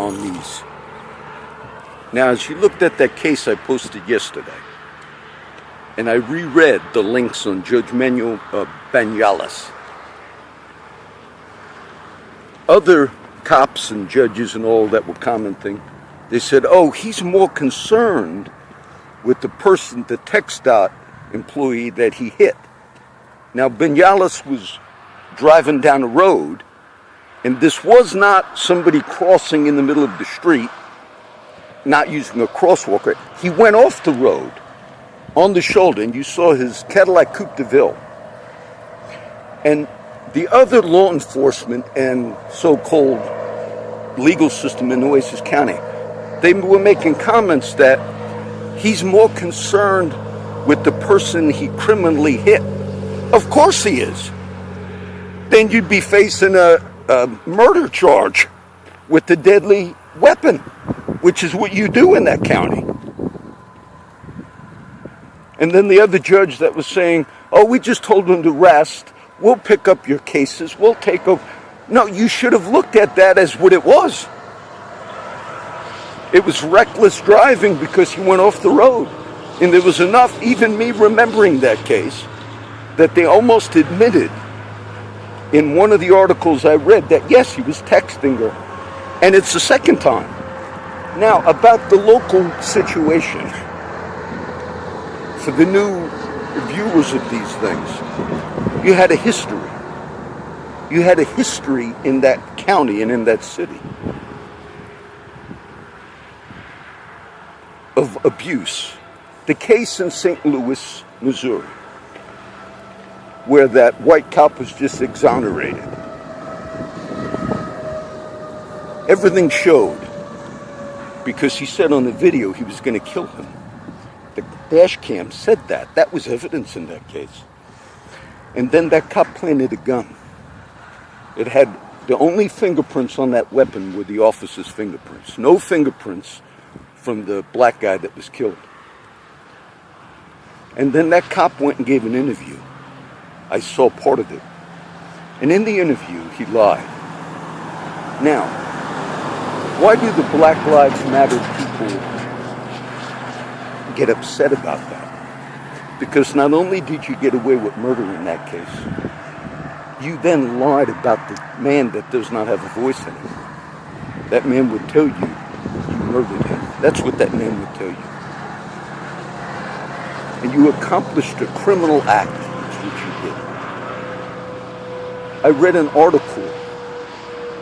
on these. Now, as you looked at that case I posted yesterday, and I reread the links on Judge Manuel Banyalas, other cops and judges and all that were commenting, they said, oh, he's more concerned with the person, the TxDOT employee that he hit. Now, Banyalas was driving down a road, and this was not somebody crossing in the middle of the street, not using a crosswalker. He went off the road on the shoulder, and you saw his Cadillac Coupe de Ville. And the other law enforcement and so-called legal system in Oasis County, they were making comments that he's more concerned with the person he criminally hit. Of course he is. Then you'd be facing a murder charge with a deadly weapon, which is what you do in that county. And then the other judge that was saying, oh, we just told him to rest. We'll pick up your cases. We'll take over. No, you should have looked at that as what it was. It was reckless driving because he went off the road. And there was enough, even me remembering that case, that they almost admitted in one of the articles I read that, yes, he was texting her. And it's the second time. Now, about the local situation, for the new viewers of these things, you had a history. You had a history in that county and in that city of abuse. The case in St. Louis, Missouri, where that white cop was just exonerated. Everything showed, because he said on the video he was going to kill him. The dash cam said that. That was evidence in that case. And then that cop planted a gun. It had the only fingerprints on that weapon were the officer's fingerprints. No fingerprints from the black guy that was killed. And then that cop went and gave an interview. I saw part of it. And in the interview, he lied. Now, why do the Black Lives Matter people get upset about that? Because not only did you get away with murder in that case, you then lied about the man that does not have a voice anymore. That man would tell you murdered him. That's what that man would tell you. And you accomplished a criminal act, is what you did. I read an article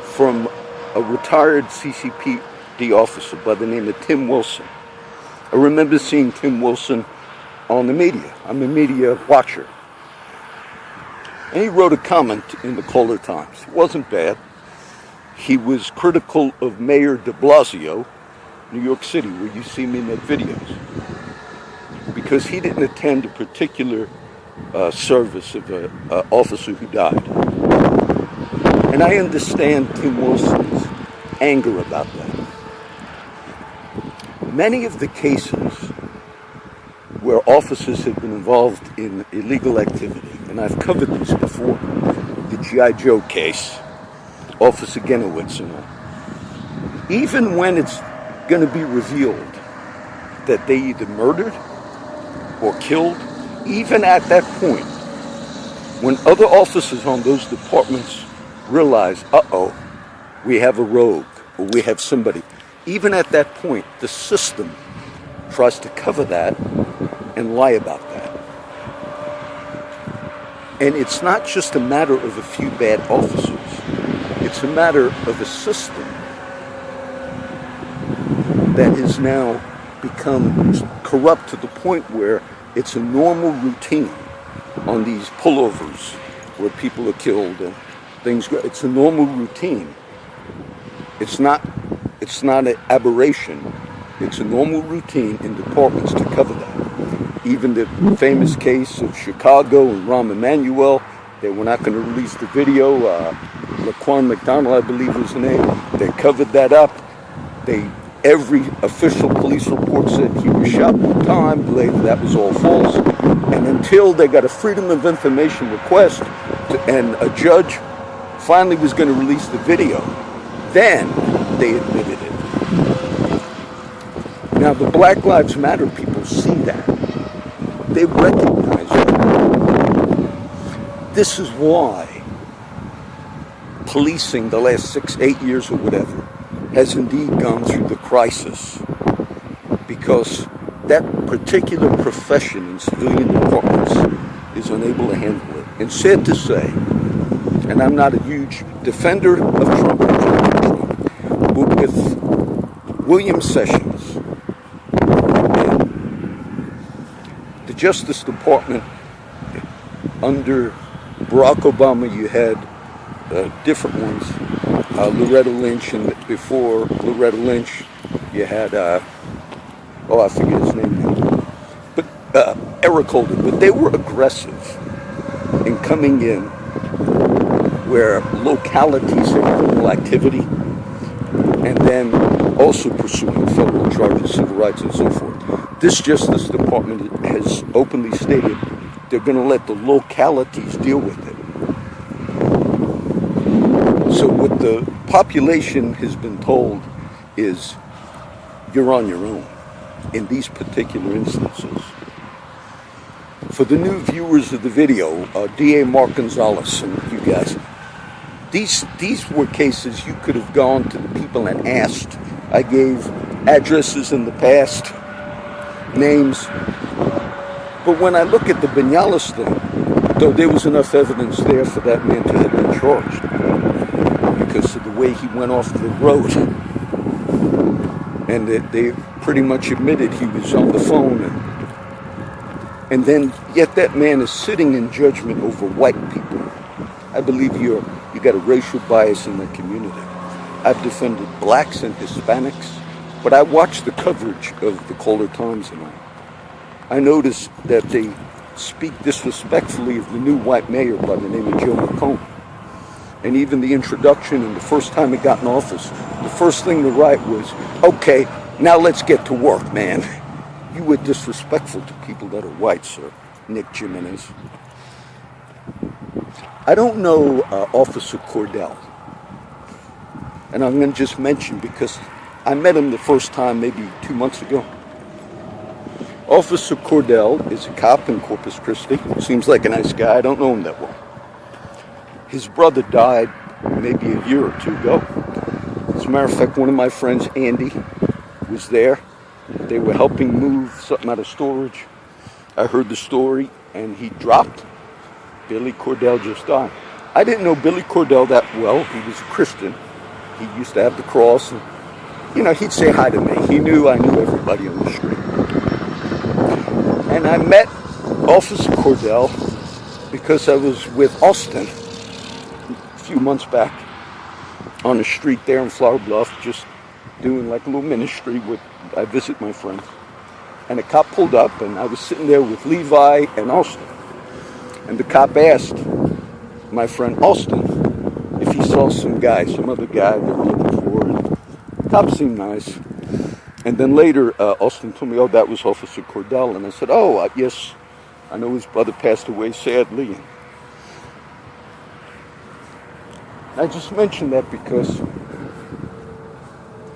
from a retired CCPD officer by the name of Tim Wilson. I remember seeing Tim Wilson on the media. I'm a media watcher. And he wrote a comment in the Caller Times. It wasn't bad. He was critical of Mayor de Blasio, New York City, where you see me make videos, because he didn't attend a particular service of an officer who died. And I understand Tim Wilson's anger about that. Many of the cases where officers have been involved in illegal activity, and I've covered this before, the G.I. Joe case, Officer Genowitz and all, even when it's going to be revealed that they either murdered or killed, even at that point, when other officers on those departments realize, uh-oh, we have a rogue, or we have somebody, even at that point, the system tries to cover that and lie about that. And it's not just a matter of a few bad officers. It's a matter of a system that has now become corrupt to the point where it's a normal routine on these pullovers where people are killed and things go. It's a normal routine. It's not an aberration. It's a normal routine in departments to cover that. Even the famous case of Chicago and Rahm Emanuel, they were not going to release the video. Laquan McDonald, I believe was the name. They covered that up. Every official police report said he was shot one time. Later, that was all false. And until they got a Freedom of Information request and a judge finally was going to release the video, then they admitted it. Now, the Black Lives Matter people see that. They recognize that. This is why policing the last 6, 8 years or whatever has indeed gone through the crisis, because that particular profession in civilian departments is unable to handle it. And sad to say, and I'm not a huge defender of Trump, but with William Sessions and the Justice Department under Barack Obama, you had different ones. Loretta Lynch, and before Loretta Lynch, you had, I forget his name now, but Eric Holder. But they were aggressive in coming in where localities had criminal activity, and then also pursuing federal charges, civil rights, and so forth. This Justice Department has openly stated they're going to let the localities deal with it. So what the population has been told is, you're on your own in these particular instances. For the new viewers of the video, DA Mark Gonzalez and you guys, these were cases you could have gone to the people and asked. I gave addresses in the past, names. But when I look at the Vinales thing, though there was enough evidence there for that man to have been charged because of the way he went off the road, and that they pretty much admitted he was on the phone, and then yet that man is sitting in judgment over white people. I believe you got a racial bias in the community. I've defended blacks and Hispanics, but I watched the coverage of the Caller Times and all. I noticed that they speak disrespectfully of the new white mayor by the name of Joe McCone. And even the introduction and the first time he got in office, the first thing to write was, okay, now let's get to work, man. You were disrespectful to people that are white, sir. Nick Jimenez. I don't know Officer Cordell. And I'm going to just mention, because I met him the first time maybe 2 months ago. Officer Cordell is a cop in Corpus Christi. Seems like a nice guy. I don't know him that well. His brother died maybe a year or two ago. As a matter of fact, one of my friends, Andy, was there. They were helping move something out of storage. I heard the story, and he dropped. Billy Cordell just died. I didn't know Billy Cordell that well. He was a Christian. He used to have the cross, and, he'd say hi to me. He knew I knew everybody on the street. And I met Officer Cordell because I was with Austin a few months back on the street there in Flower Bluff, just doing like a little ministry I visit my friends. And a cop pulled up, and I was sitting there with Levi and Austin. And the cop asked my friend Austin if he saw some other guy they were looking for. And the cop seemed nice. And then later, Austin told me, that was Officer Cordell. And I said, yes, I know his brother passed away sadly. And I just mentioned that because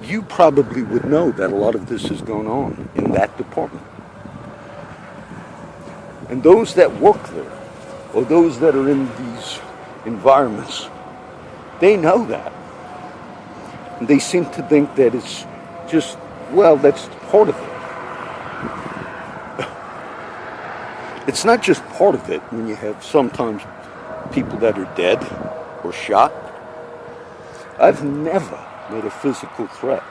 you probably would know that a lot of this is going on in that department. And those that work there, or those that are in these environments, they know that. And they seem to think that it's just, that's part of it. It's not just part of it when you have sometimes people that are dead or shot. I've never made a physical threat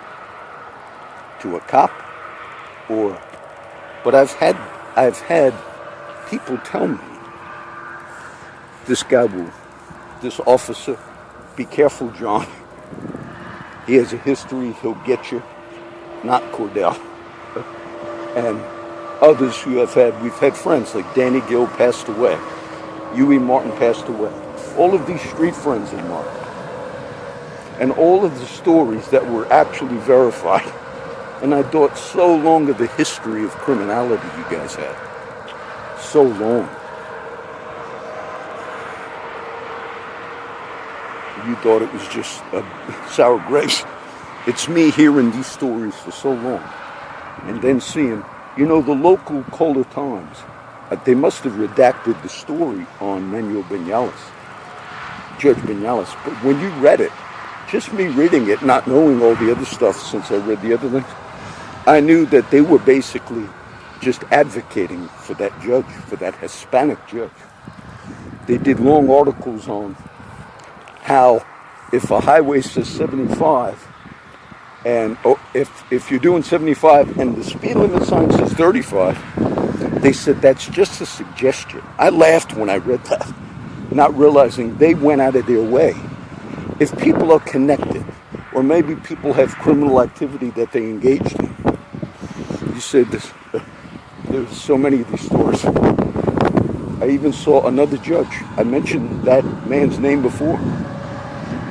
to a cop, but I've had people tell me, this officer, be careful, John. He has a history, he'll get you. Not Cordell. And others we've had friends like Danny Gill passed away. Huey Martin passed away. All of these street friends of mine. And all of the stories that were actually verified. And I thought so long of the history of criminality you guys had. So long. You thought it was just sour grapes. It's me hearing these stories for so long and then seeing, the local Kohler Times, they must have redacted the story on Manuel Banales, Judge Banales. But when you read it, just me reading it, not knowing all the other stuff since I read the other things, I knew that they were basically just advocating for that judge, for that Hispanic judge. They did long articles on how if a highway says 75, and if you're doing 75 and the speed limit sign says 35, they said that's just a suggestion. I laughed when I read that, not realizing they went out of their way. If people are connected, or maybe people have criminal activity that they engaged in. You said this, there's so many of these stories. I even saw another judge. I mentioned that man's name before.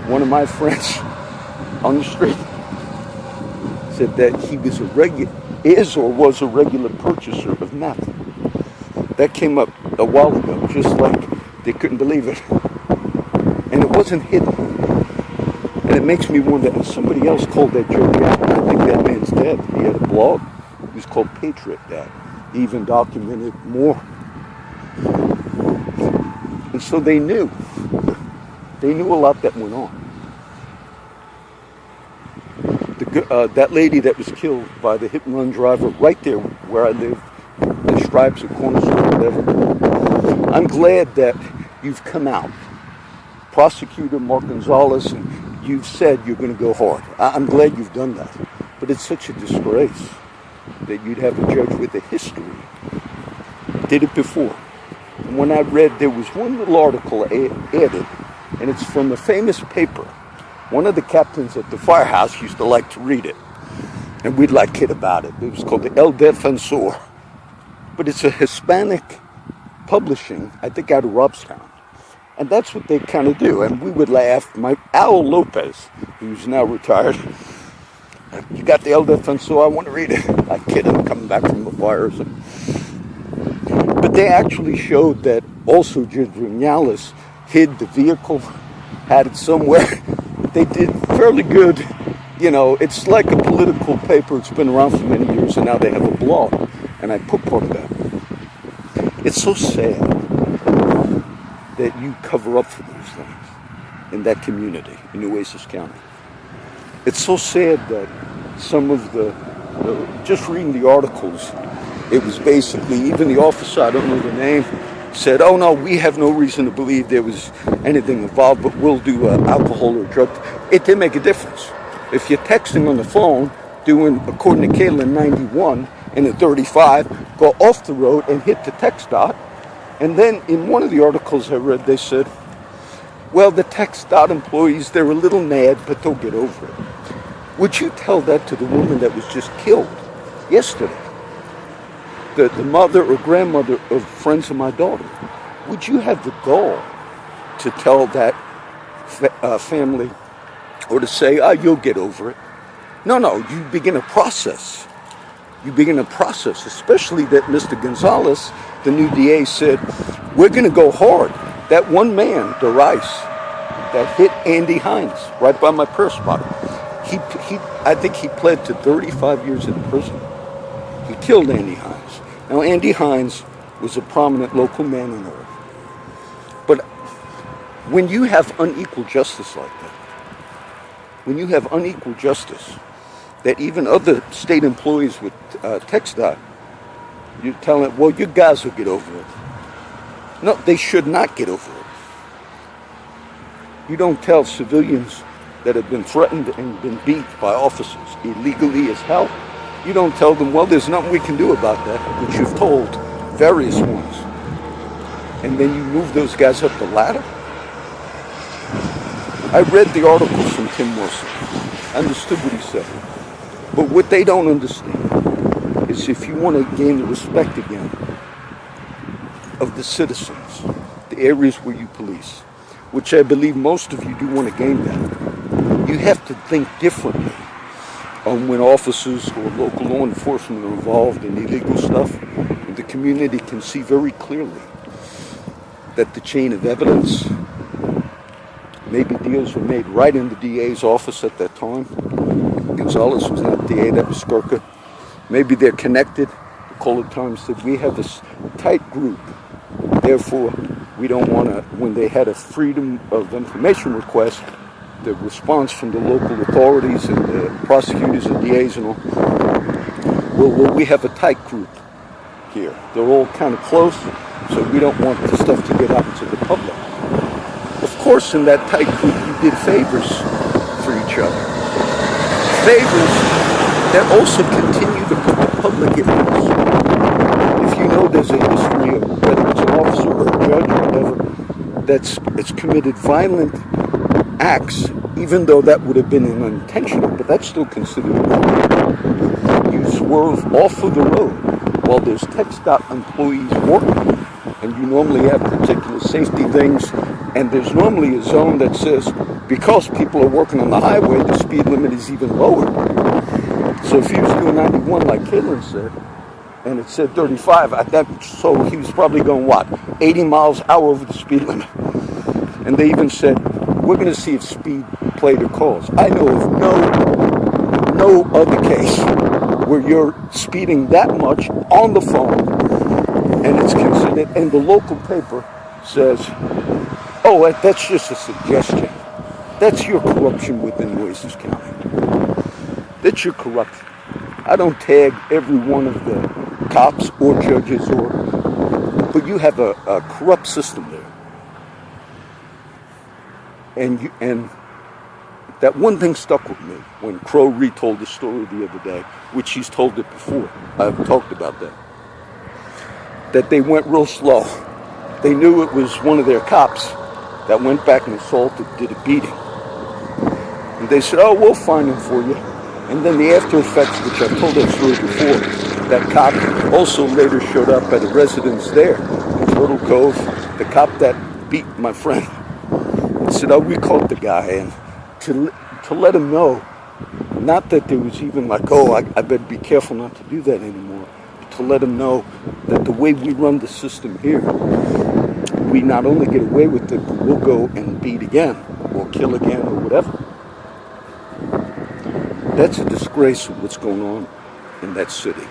One of my friends on the street said that he was was a regular purchaser of meth. That came up a while ago, just like they couldn't believe it. And it wasn't hidden. And it makes me wonder, and somebody else called that judge out. I think that man's dead. He had a blog. It was called Patriot Dad. He even documented more. And so they knew. They knew a lot that went on. That lady that was killed by the hit-and-run driver right there where I live, the Stripes or Cornerstone, whatever. I'm glad that you've come out. Prosecutor Mark Gonzalez, and you've said you're going to go hard. I'm glad you've done that. But it's such a disgrace that you'd have a judge with a history. Did it before. And when I read, there was one little article added, and it's from a famous paper. One of the captains at the firehouse used to like to read it, and we'd like kid about it. It was called the El Defensor. But it's a Hispanic publishing, I think out of Robstown. And that's what they kind of do. And we would laugh. Al Lopez, who's now retired, you got the El Defensor, I want to read it. I kid him coming back from the fires. But they actually showed that also Judge Vinales hid the vehicle, had it somewhere. They did fairly good. It's like a political paper. It's been around for many years, and now they have a blog. And I put part of that. It's so sad that you cover up for those things in that community, in Nueces County. It's so sad that some of just reading the articles, it was basically, even the officer, I don't know the name, said, oh no, we have no reason to believe there was anything involved, but we'll do alcohol or drug. It didn't make a difference. If you're texting on the phone, doing, according to Kayla, 91 and a 35, go off the road and hit the text dot. And then in one of the articles I read, they said, well, the text dot employees, they're a little mad, but they'll get over it. Would you tell that to the woman that was just killed yesterday? The mother or grandmother of friends of my daughter. Would you have the gall to tell that family or to say, you'll get over it? No, you begin a process. You begin a process, especially that Mr. Gonzalez, the new DA, said, we're going to go hard. That one man, DeRice, that hit Andy Hines right by my purse bottle, I think he pled to 35 years in prison. He killed Andy Hines. Now, Andy Hines was a prominent local man and all. But when you have unequal justice like that, when you have unequal justice, that even other state employees with TxDOT, you're telling them, well, you guys will get over it. No, they should not get over it. You don't tell civilians that have been threatened and been beat by officers illegally as hell. You don't tell them, well, there's nothing we can do about that, which you've told various ones. And then you move those guys up the ladder. I read the articles from Tim Wilson. I understood what he said. But what they don't understand is if you want to gain the respect again of the citizens, the areas where you police, which I believe most of you do want to gain that, you have to think differently on when officers or local law enforcement are involved in illegal stuff. The community can see very clearly that the chain of evidence, maybe deals were made right in the DA's office at that time, Gonzalez was not DA, that was Skirka. Maybe they're connected. The Kohler Times said, we have this tight group. Therefore, we don't want to, when they had a freedom of information request, the response from the local authorities and the prosecutors and DAs and all, well, we have a tight group here. They're all kind of close, so we don't want the stuff to get out to the public. Of course, in that tight group, you did favors for each other. Favors that also continue to put the public at risk. If you know there's a history of whether it's an officer or a judge or whatever it's committed violent acts, even though that would have been unintentional, but that's still considered violent. You swerve off of the road while there's TxDOT employees working, and you normally have particular safety things, and there's normally a zone that says, because people are working on the highway, the speed limit is even lower. So if he was doing 91, like Caitlin said, and it said 35, so he was probably going, 80 miles an hour over the speed limit. And they even said, we're going to see if speed played a cause. I know of no other case where you're speeding that much on the phone, and it's considered, and the local paper says, oh, that's just a suggestion. That's your corruption within Nueces County. That's your corruption. I don't tag every one of the cops or judges, but you have a corrupt system there. And that one thing stuck with me when Crow retold the story the other day, which he's told it before. I've talked about that. That they went real slow. They knew it was one of their cops that went back and assaulted, did a beating. And they said, oh, we'll find him for you. And then the after effects, which I've told that story before, that cop also later showed up at a residence there in Turtle Cove. The cop that beat my friend said, oh, we caught the guy. And to let him know, not that there was even like, oh, I better be careful not to do that anymore, but to let him know that the way we run the system here, we not only get away with it, but we'll go and beat again, or kill again, or whatever. That's a disgrace of what's going on in that city.